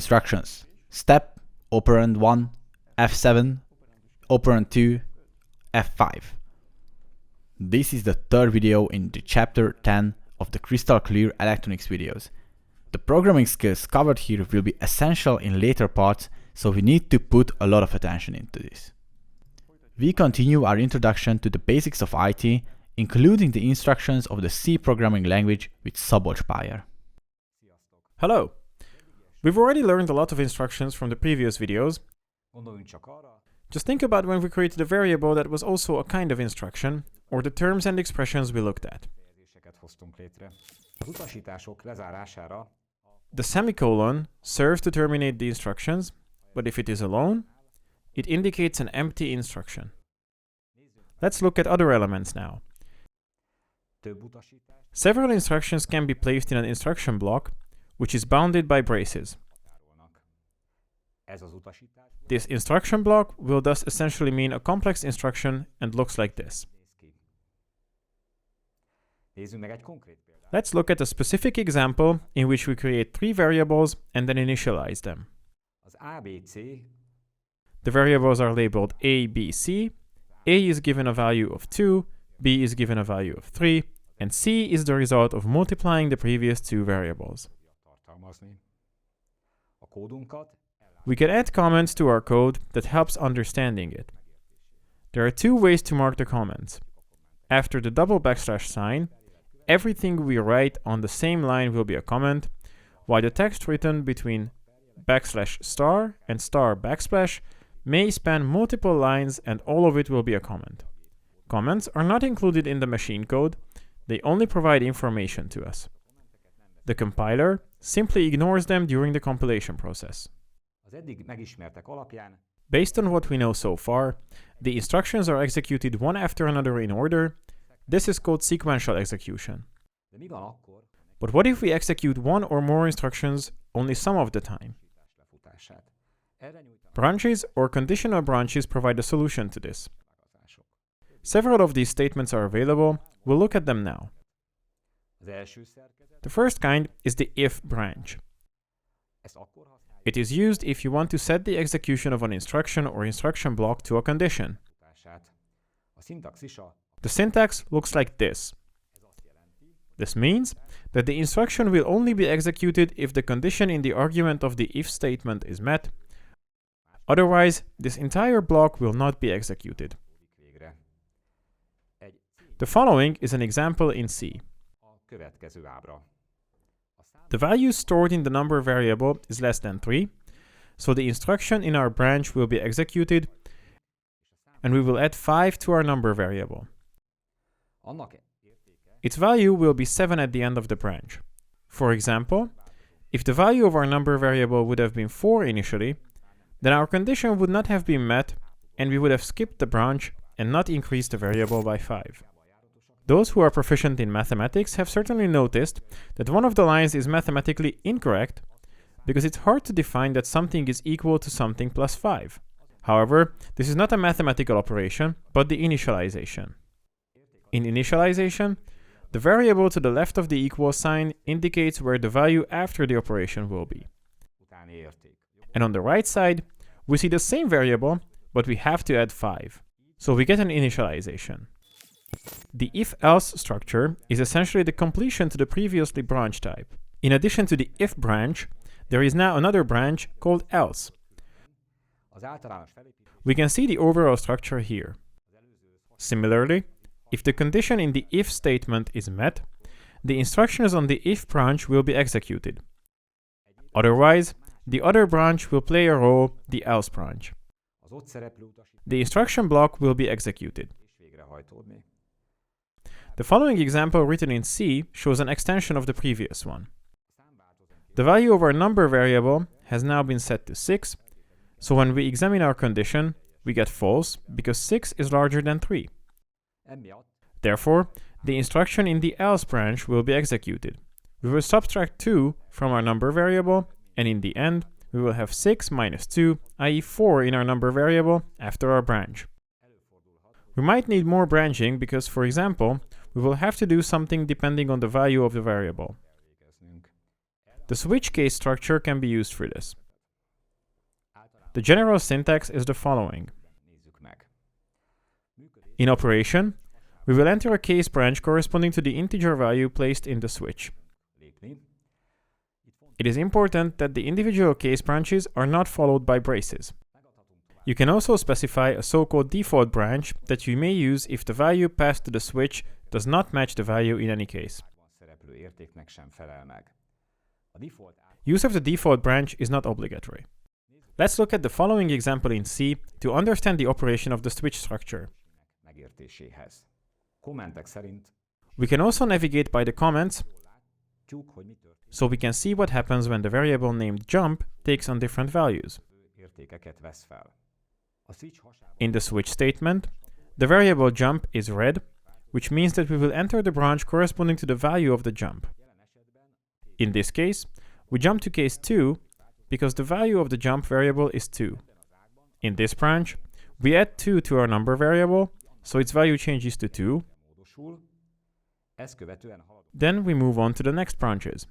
instructions. Step, operand 1, F7, operand 2, F5. This is the third video in the chapter 10 of the crystal clear electronics videos. The programming skills covered here will be essential in later parts, so we need to put a lot of attention into this. We continue our introduction to the basics of IT, including the instructions of the C programming language with Szabolcs Pájer. Hello! We've already learned a lot of instructions from the previous videos. Just think about when we created a variable that was also a kind of instruction, or the terms and expressions we looked at. The semicolon serves to terminate the instructions, but if it is alone, it indicates an empty instruction. Let's look at other elements now. Several instructions can be placed in an instruction block, which is bounded by braces. This instruction block will thus essentially mean a complex instruction and looks like this. Let's look at a specific example in which we create three variables and then initialize them. The variables are labeled A, B, C. A is given a value of 2, B is given a value of 3, and C is the result of multiplying the previous two variables. We can add comments to our code that helps understanding it. There are two ways to mark the comments. After the double backslash sign, everything we write on the same line will be a comment, while the text written between backslash star and star backslash may span multiple lines and all of it will be a comment. Comments are not included in the machine code, they only provide information to us. The compiler simply ignores them during the compilation process. Based on what we know so far, the instructions are executed one after another in order. This is called sequential execution. But what if we execute one or more instructions only some of the time? Branches or conditional branches provide a solution to this. Several of these statements are available. We'll look at them now. The first kind is the if branch. It is used if you want to set the execution of an instruction or instruction block to a condition. The syntax looks like this. This means that the instruction will only be executed if the condition in the argument of the if statement is met. Otherwise, this entire block will not be executed. The following is an example in C. The value stored in the number variable is less than 3, so the instruction in our branch will be executed, and we will add 5 to our number variable. Its value will be 7 at the end of the branch. For example, if the value of our number variable would have been 4 initially, then our condition would not have been met, and we would have skipped the branch and not increased the variable by 5. Those who are proficient in mathematics have certainly noticed that one of the lines is mathematically incorrect because it's hard to define that something is equal to something plus 5. However, this is not a mathematical operation, but the initialization. In initialization, the variable to the left of the equal sign indicates where the value after the operation will be. And on the right side, we see the same variable, but we have to add 5. So we get an initialization. The if-else structure is essentially the completion to the previously branch type. In addition to the if branch, there is now another branch called else. We can see the overall structure here. Similarly, if the condition in the if statement is met, the instructions on the if branch will be executed. Otherwise, the other branch will play a role, the else branch. The instruction block will be executed. The following example written in C shows an extension of the previous one. The value of our number variable has now been set to 6, so when we examine our condition, we get false because 6 is larger than 3. Therefore, the instruction in the else branch will be executed. We will subtract 2 from our number variable, and in the end, we will have 6 minus 2, i.e. 4 in our number variable after our branch. We might need more branching because, for example, we will have to do something depending on the value of the variable. The switch case structure can be used for this. The general syntax is the following. In operation, we will enter a case branch corresponding to the integer value placed in the switch. It is important that the individual case branches are not followed by braces. You can also specify a so-called default branch that you may use if the value passed to the switch does not match the value in any case. Use of the default branch is not obligatory. Let's look at the following example in C to understand the operation of the switch structure. We can also navigate by the comments, so we can see what happens when the variable named jump takes on different values. In the switch statement, the variable jump is read, which means that we will enter the branch corresponding to the value of the jump. In this case, we jump to case 2 because the value of the jump variable is 2. In this branch, we add 2 to our number variable, so its value changes to 2. Then we move on to the next branches.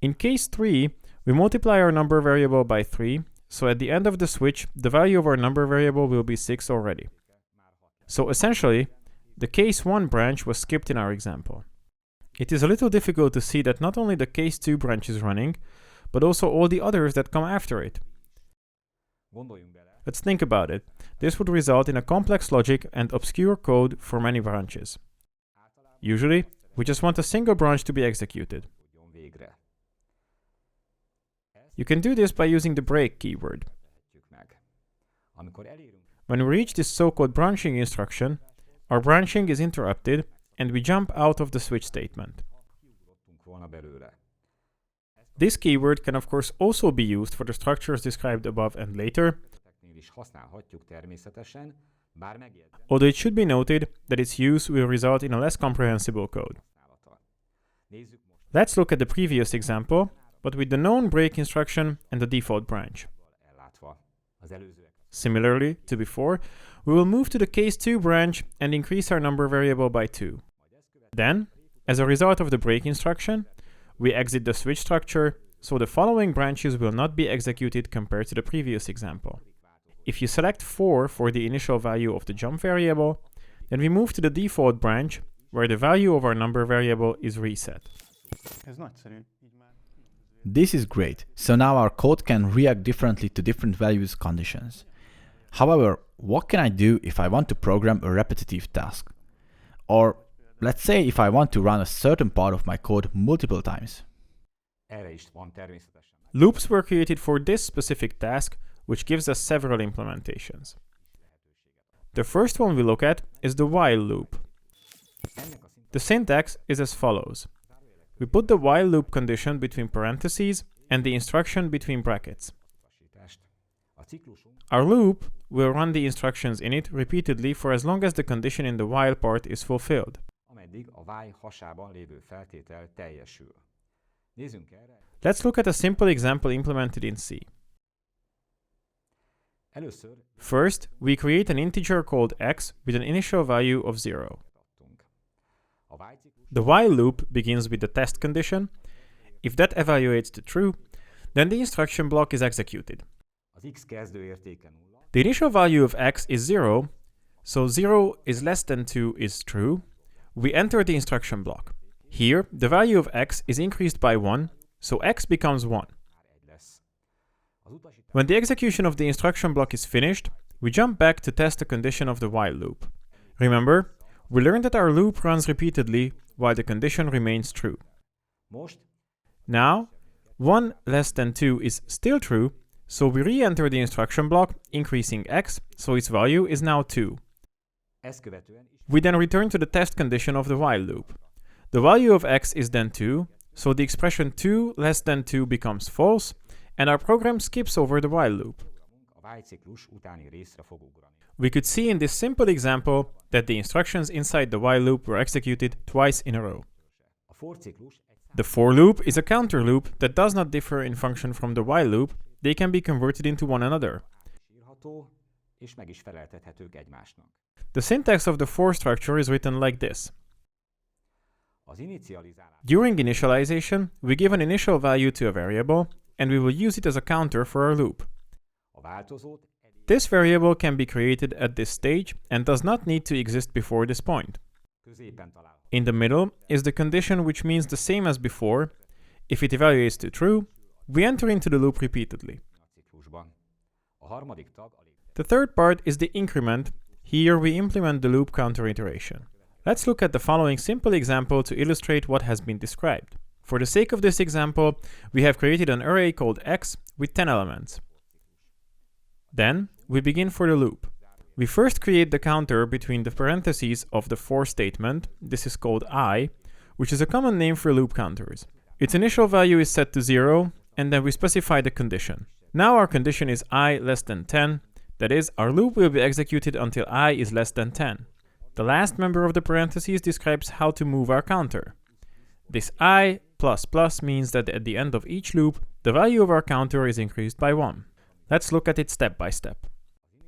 In case 3, we multiply our number variable by 3, so at the end of the switch, the value of our number variable will be 6 already. So essentially, the case 1 branch was skipped in our example. It is a little difficult to see that not only the case 2 branch is running, but also all the others that come after it. Let's think about it. This would result in a complex logic and obscure code for many branches. Usually, we just want a single branch to be executed. You can do this by using the break keyword. When we reach this so-called branching instruction, our branching is interrupted and we jump out of the switch statement. This keyword can of course also be used for the structures described above and later, although it should be noted that its use will result in a less comprehensible code. Let's look at the previous example, but with the known break instruction and the default branch. Similarly to before, we will move to the case 2 branch and increase our number variable by 2. Then, as a result of the break instruction, we exit the switch structure, so the following branches will not be executed compared to the previous example. If you select 4 for the initial value of the jump variable, then we move to the default branch, where the value of our number variable is reset. This is great, so now our code can react differently to different values conditions. However, what can I do if I want to program a repetitive task? Or let's say if I want to run a certain part of my code multiple times. Loops were created for this specific task, which gives us several implementations. The first one we look at is the while loop. The syntax is as follows. We put the while loop condition between parentheses and the instruction between brackets. Our loop will run the instructions in it repeatedly for as long as the condition in the while part is fulfilled. Let's look at a simple example implemented in C. First, we create an integer called x with an initial value of 0. The while loop begins with the test condition. If that evaluates to true, then the instruction block is executed. The initial value of x is 0, so 0 is less than 2 is true. We enter the instruction block. Here, the value of x is increased by 1, so x becomes 1. When the execution of the instruction block is finished, we jump back to test the condition of the while loop. Remember, we learned that our loop runs repeatedly while the condition remains true. Now, 1 less than 2 is still true, so we re-enter the instruction block, increasing x, so its value is now 2. We then return to the test condition of the while loop. The value of x is then 2, so the expression 2 less than 2 becomes false, and our program skips over the while loop. We could see in this simple example that the instructions inside the while loop were executed twice in a row. The for loop is a counter loop that does not differ in function from the while loop. They can be converted into one another. The syntax of the for structure is written like this. During initialization, we give an initial value to a variable, and we will use it as a counter for our loop. This variable can be created at this stage and does not need to exist before this point. In the middle is the condition, which means the same as before. If it evaluates to true, we enter into the loop repeatedly. The third part is the increment. Here we implement the loop counter iteration. Let's look at the following simple example to illustrate what has been described. For the sake of this example, we have created an array called x with 10 elements. Then we begin for the loop. We first create the counter between the parentheses of the for statement. This is called I, which is a common name for loop counters. Its initial value is set to 0, and then we specify the condition. Now our condition is I less than 10, that is, our loop will be executed until I is less than 10. The last member of the parentheses describes how to move our counter. This I++ means that at the end of each loop, the value of our counter is increased by 1. Let's look at it step by step.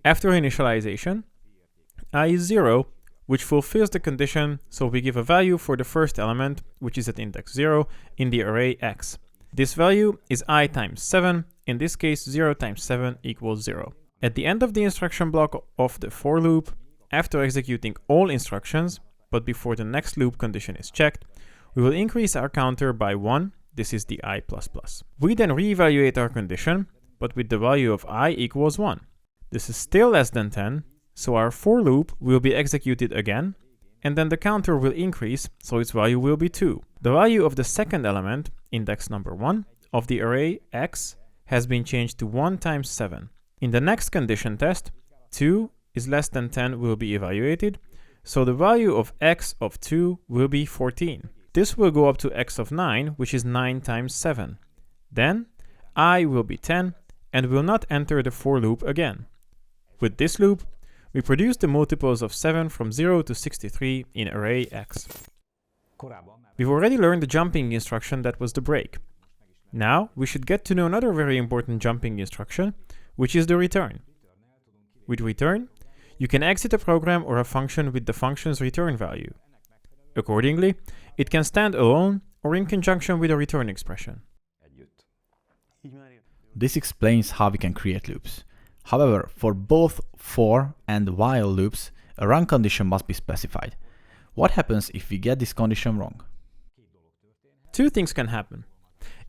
After initialization, I is 0, which fulfills the condition, so we give a value for the first element, which is at index 0, in the array x. This value is I times 7, in this case 0 times 7 equals 0. At the end of the instruction block of the for loop, after executing all instructions, but before the next loop condition is checked, we will increase our counter by 1, this is the I++. We then reevaluate our condition, but with the value of I equals 1. This is still less than 10, so our for loop will be executed again, and then the counter will increase, so its value will be 2. The value of the second element, index number 1, of the array x has been changed to 1 times 7. In the next condition test, 2 is less than 10 will be evaluated, so the value of x of 2 will be 14. This will go up to x of 9, which is 9 times 7. Then, I will be 10, and will not enter the for loop again. With this loop, we produce the multiples of 7 from 0 to 63 in array x. We've already learned the jumping instruction that was the break. Now, we should get to know another very important jumping instruction, which is the return. With return, you can exit a program or a function with the function's return value. Accordingly, it can stand alone or in conjunction with a return expression. This explains how we can create loops. However, for both for and while loops, a run condition must be specified. What happens if we get this condition wrong? Two things can happen.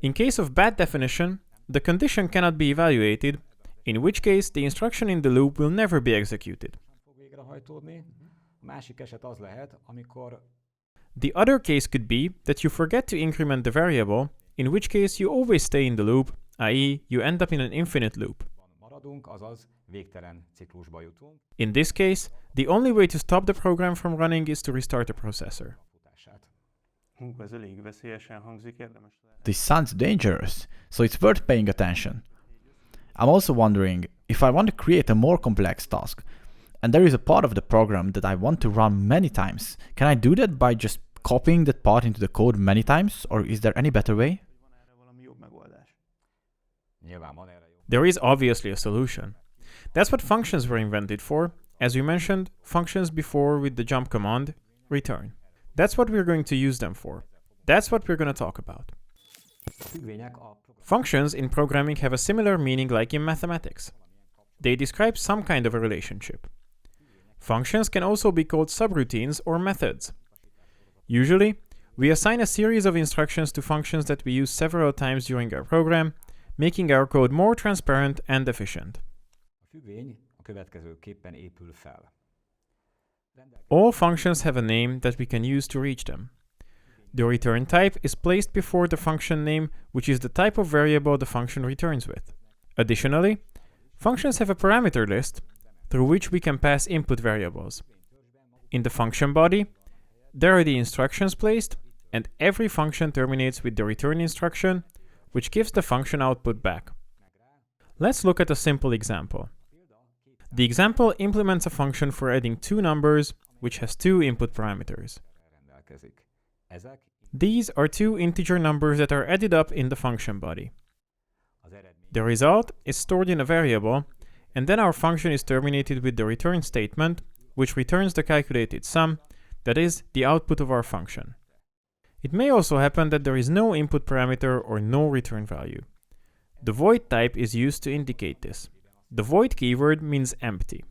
In case of bad definition, the condition cannot be evaluated, in which case the instruction in the loop will never be executed. The other case could be that you forget to increment the variable, in which case you always stay in the loop, i.e., you end up in an infinite loop. In this case, the only way to stop the program from running is to restart the processor. This sounds dangerous, so it's worth paying attention. I'm also wondering, if I want to create a more complex task, and there is a part of the program that I want to run many times, can I do that by just copying that part into the code many times, or is there any better way? There is obviously a solution. That's what functions were invented for. As we mentioned, functions before with the jump command, return. That's what we're going to use them for. That's what we're going to talk about. Functions in programming have a similar meaning like in mathematics. They describe some kind of a relationship. Functions can also be called subroutines or methods. Usually, we assign a series of instructions to functions that we use several times during our program, making our code more transparent and efficient. All functions have a name that we can use to reach them. The return type is placed before the function name, which is the type of variable the function returns with. Additionally, functions have a parameter list, through which we can pass input variables. In the function body, there are the instructions placed, and every function terminates with the return instruction, which gives the function output back. Let's look at a simple example. The example implements a function for adding two numbers, which has two input parameters. These are two integer numbers that are added up in the function body. The result is stored in a variable, and then our function is terminated with the return statement, which returns the calculated sum, that is, the output of our function. It may also happen that there is no input parameter or no return value. The void type is used to indicate this. The void keyword means empty.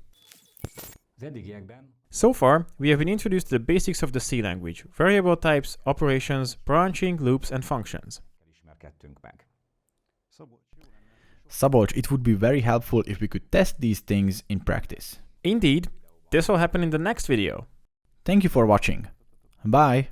So far, we have been introduced to the basics of the C language: variable types, operations, branching, loops, and functions. Szabolcs, it would be very helpful if we could test these things in practice. Indeed, this will happen in the next video. Thank you for watching. Bye!